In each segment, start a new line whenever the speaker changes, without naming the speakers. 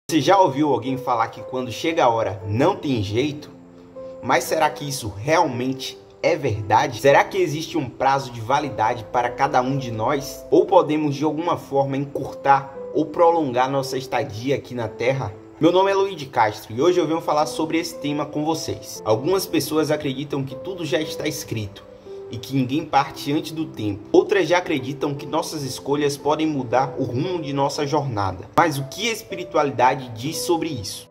Você já ouviu alguém falar que quando chega a hora não tem jeito? Mas será que isso realmente é verdade? Será que existe um prazo de validade para cada um de nós? Ou podemos de alguma forma encurtar ou prolongar nossa estadia aqui na Terra? Meu nome é Luiz de Castro e hoje eu venho falar sobre esse tema com vocês. Algumas pessoas acreditam que tudo já está escrito e que ninguém parte antes do tempo. Outras já acreditam que nossas escolhas podem mudar o rumo de nossa jornada. Mas o que a espiritualidade diz sobre isso?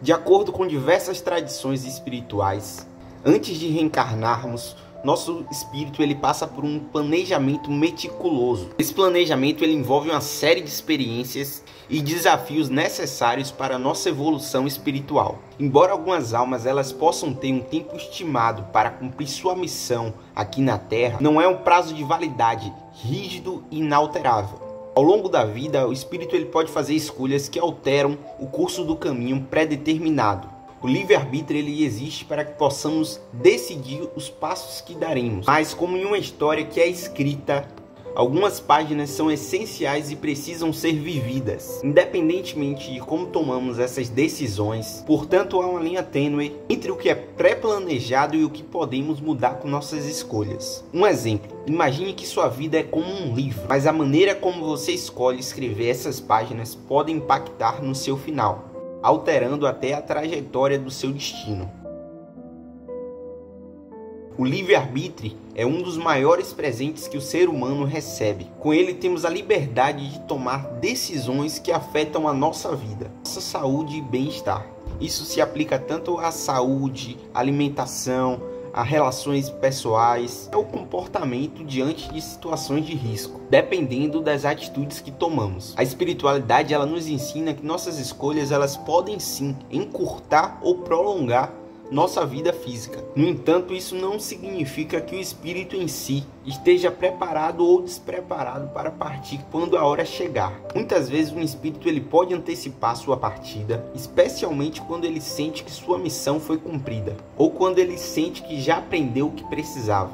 De acordo com diversas tradições espirituais, antes de reencarnarmos, nosso espírito ele passa por um planejamento meticuloso. Esse planejamento ele envolve uma série de experiências e desafios necessários para a nossa evolução espiritual. Embora algumas almas elas possam ter um tempo estimado para cumprir sua missão aqui na Terra, não é um prazo de validade rígido e inalterável. Ao longo da vida, o espírito ele pode fazer escolhas que alteram o curso do caminho pré-determinado. O livre-arbítrio ele existe para que possamos decidir os passos que daremos. Mas como em uma história que é escrita, algumas páginas são essenciais e precisam ser vividas, independentemente de como tomamos essas decisões. Portanto, há uma linha tênue entre o que é pré-planejado e o que podemos mudar com nossas escolhas. Um exemplo, imagine que sua vida é como um livro, mas a maneira como você escolhe escrever essas páginas pode impactar no seu final, alterando até a trajetória do seu destino. O livre-arbítrio é um dos maiores presentes que o ser humano recebe. Com ele temos a liberdade de tomar decisões que afetam a nossa vida, nossa saúde e bem-estar. Isso se aplica tanto à saúde, alimentação, a relações pessoais, ao comportamento diante de situações de risco, dependendo das atitudes que tomamos. A espiritualidade ela nos ensina que nossas escolhas elas podem sim encurtar ou prolongar nossa vida física. No entanto, isso não significa que o espírito em si esteja preparado ou despreparado para partir quando a hora chegar. Muitas vezes um espírito ele pode antecipar sua partida, especialmente quando ele sente que sua missão foi cumprida, ou quando ele sente que já aprendeu o que precisava.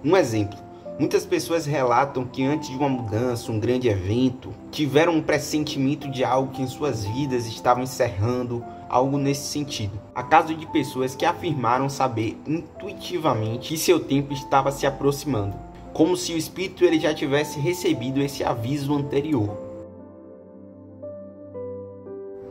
Um exemplo, muitas pessoas relatam que antes de uma mudança, um grande evento, tiveram um pressentimento de algo que em suas vidas estava encerrando, algo nesse sentido. Há casos de pessoas que afirmaram saber intuitivamente que seu tempo estava se aproximando, como se o espírito ele já tivesse recebido esse aviso anterior.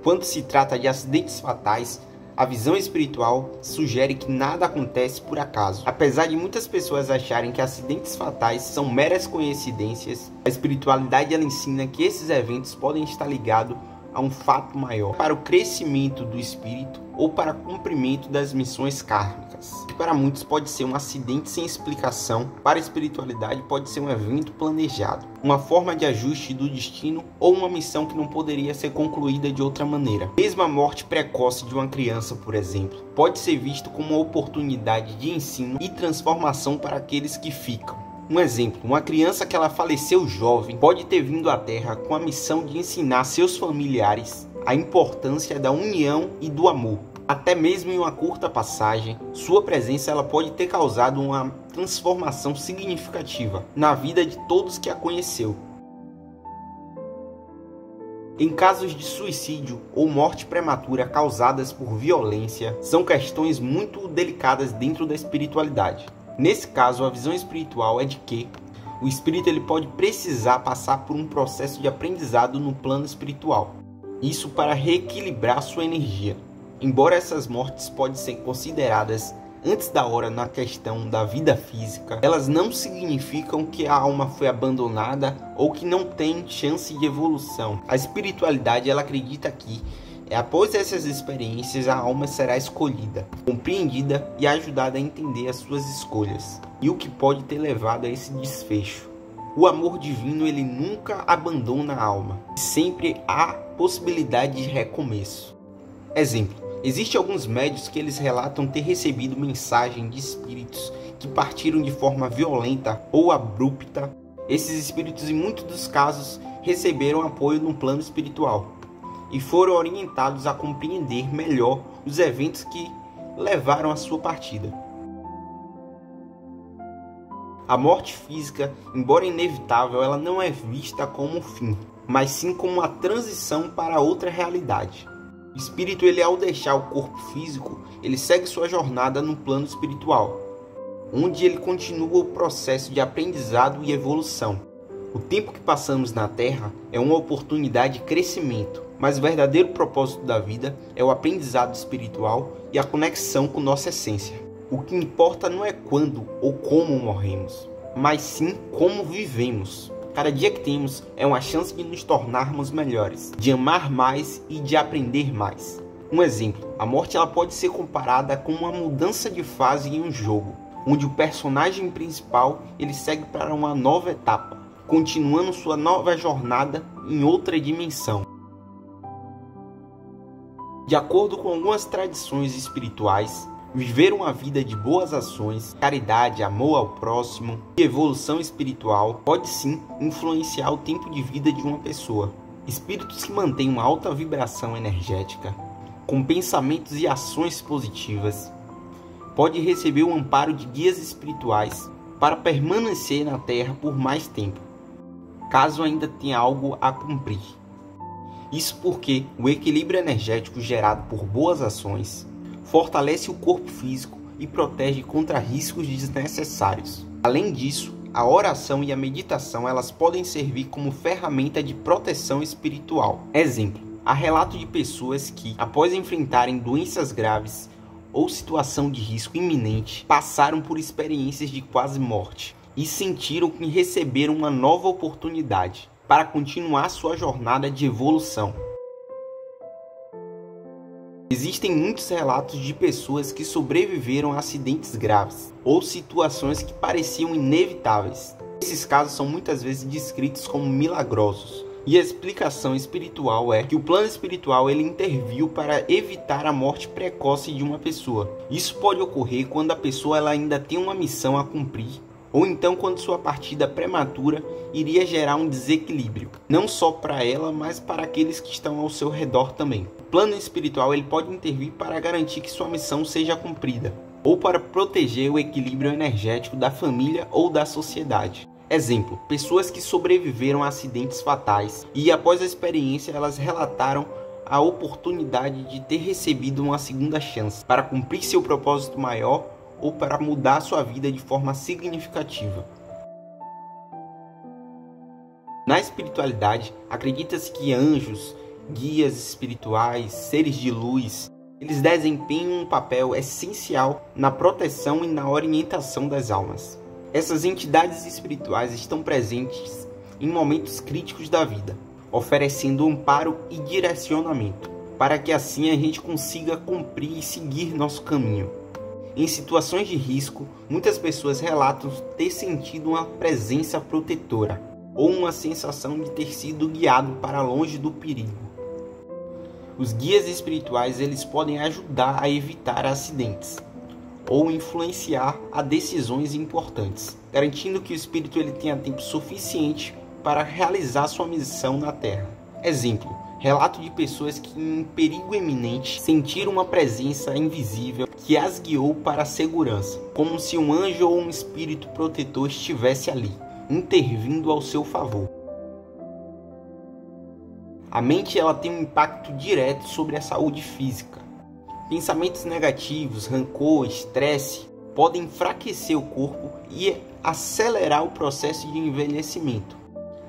Quando se trata de acidentes fatais, a visão espiritual sugere que nada acontece por acaso. Apesar de muitas pessoas acharem que acidentes fatais são meras coincidências, a espiritualidade ela ensina que esses eventos podem estar ligados a um fato maior, para o crescimento do espírito ou para o cumprimento das missões kármicas. Que para muitos pode ser um acidente sem explicação, para a espiritualidade pode ser um evento planejado, uma forma de ajuste do destino ou uma missão que não poderia ser concluída de outra maneira. Mesmo a morte precoce de uma criança, por exemplo, pode ser visto como uma oportunidade de ensino e transformação para aqueles que ficam. Um exemplo, uma criança que ela faleceu jovem pode ter vindo à Terra com a missão de ensinar seus familiares a importância da união e do amor. Até mesmo em uma curta passagem, sua presença ela pode ter causado uma transformação significativa na vida de todos que a conheceu. Em casos de suicídio ou morte prematura causadas por violência, são questões muito delicadas dentro da espiritualidade. Nesse caso, a visão espiritual é de que o espírito ele pode precisar passar por um processo de aprendizado no plano espiritual. Isso para reequilibrar sua energia. Embora essas mortes podem ser consideradas antes da hora na questão da vida física, elas não significam que a alma foi abandonada ou que não tem chance de evolução. A espiritualidade ela acredita que após essas experiências, a alma será escolhida, compreendida e ajudada a entender as suas escolhas e o que pode ter levado a esse desfecho. O amor divino ele nunca abandona a alma, sempre há possibilidade de recomeço. Exemplo, existem alguns médiuns que eles relatam ter recebido mensagem de espíritos que partiram de forma violenta ou abrupta. Esses espíritos em muitos dos casos receberam apoio no plano espiritual e foram orientados a compreender melhor os eventos que levaram à sua partida. A morte física, embora inevitável, ela não é vista como um fim. mas sim como uma transição para outra realidade. O espírito, ele ao deixar o corpo físico, ele segue sua jornada no plano espiritual, onde ele continua o processo de aprendizado e evolução. O tempo que passamos na Terra é uma oportunidade de crescimento, mas o verdadeiro propósito da vida é o aprendizado espiritual e a conexão com nossa essência. O que importa não é quando ou como morremos, mas sim como vivemos. Cada dia que temos é uma chance de nos tornarmos melhores, de amar mais e de aprender mais. Um exemplo, a morte ela pode ser comparada com uma mudança de fase em um jogo, onde o personagem principal ele segue para uma nova etapa, continuando sua nova jornada em outra dimensão. De acordo com algumas tradições espirituais, viver uma vida de boas ações, caridade, amor ao próximo e evolução espiritual pode sim influenciar o tempo de vida de uma pessoa. Espíritos que mantêm uma alta vibração energética, com pensamentos e ações positivas, pode receber o amparo de guias espirituais para permanecer na Terra por mais tempo, caso ainda tenha algo a cumprir. Isso porque o equilíbrio energético gerado por boas ações fortalece o corpo físico e protege contra riscos desnecessários. Além disso, a oração e a meditação elas podem servir como ferramenta de proteção espiritual. Exemplo, há relato de pessoas que, após enfrentarem doenças graves ou situação de risco iminente, passaram por experiências de quase morte e sentiram que receberam uma nova oportunidade para continuar sua jornada de evolução. Existem muitos relatos de pessoas que sobreviveram a acidentes graves ou situações que pareciam inevitáveis. Esses casos são muitas vezes descritos como milagrosos. E a explicação espiritual é que o plano espiritual ele interviu para evitar a morte precoce de uma pessoa. Isso pode ocorrer quando a pessoa ela ainda tem uma missão a cumprir, ou então quando sua partida prematura iria gerar um desequilíbrio, não só para ela, mas para aqueles que estão ao seu redor também. O plano espiritual ele pode intervir para garantir que sua missão seja cumprida, ou para proteger o equilíbrio energético da família ou da sociedade. Exemplo, pessoas que sobreviveram a acidentes fatais e após a experiência elas relataram a oportunidade de ter recebido uma segunda chance para cumprir seu propósito maior ou para mudar sua vida de forma significativa. Na espiritualidade, acredita-se que anjos, guias espirituais, seres de luz, eles desempenham um papel essencial na proteção e na orientação das almas. Essas entidades espirituais estão presentes em momentos críticos da vida, oferecendo amparo e direcionamento, para que assim a gente consiga cumprir e seguir nosso caminho. Em situações de risco, muitas pessoas relatam ter sentido uma presença protetora, ou uma sensação de ter sido guiado para longe do perigo. Os guias espirituais eles podem ajudar a evitar acidentes, ou influenciar a decisões importantes, garantindo que o espírito ele tenha tempo suficiente para realizar sua missão na Terra. Exemplo, relato de pessoas que em perigo iminente sentiram uma presença invisível que as guiou para a segurança, como se um anjo ou um espírito protetor estivesse ali, intervindo ao seu favor. A mente ela tem um impacto direto sobre a saúde física. Pensamentos negativos, rancor, estresse podem enfraquecer o corpo e acelerar o processo de envelhecimento.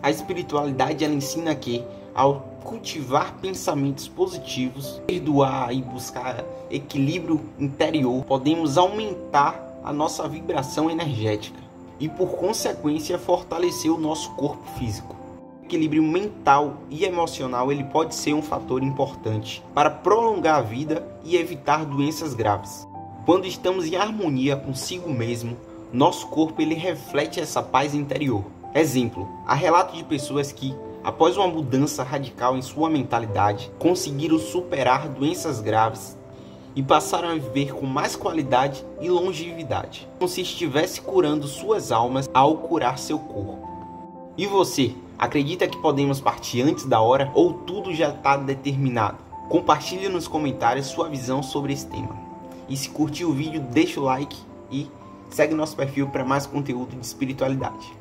A espiritualidade ela ensina que, ao cultivar pensamentos positivos, perdoar e buscar equilíbrio interior, podemos aumentar a nossa vibração energética e, por consequência, fortalecer o nosso corpo físico. O equilíbrio mental e emocional ele pode ser um fator importante para prolongar a vida e evitar doenças graves. Quando estamos em harmonia consigo mesmo, nosso corpo ele reflete essa paz interior. Exemplo, há relatos de pessoas que, após uma mudança radical em sua mentalidade, conseguiram superar doenças graves e passaram a viver com mais qualidade e longevidade, como se estivesse curando suas almas ao curar seu corpo. E você, acredita que podemos partir antes da hora ou tudo já está determinado? Compartilhe nos comentários sua visão sobre esse tema. E se curtiu o vídeo, deixa o like e segue nosso perfil para mais conteúdo de espiritualidade.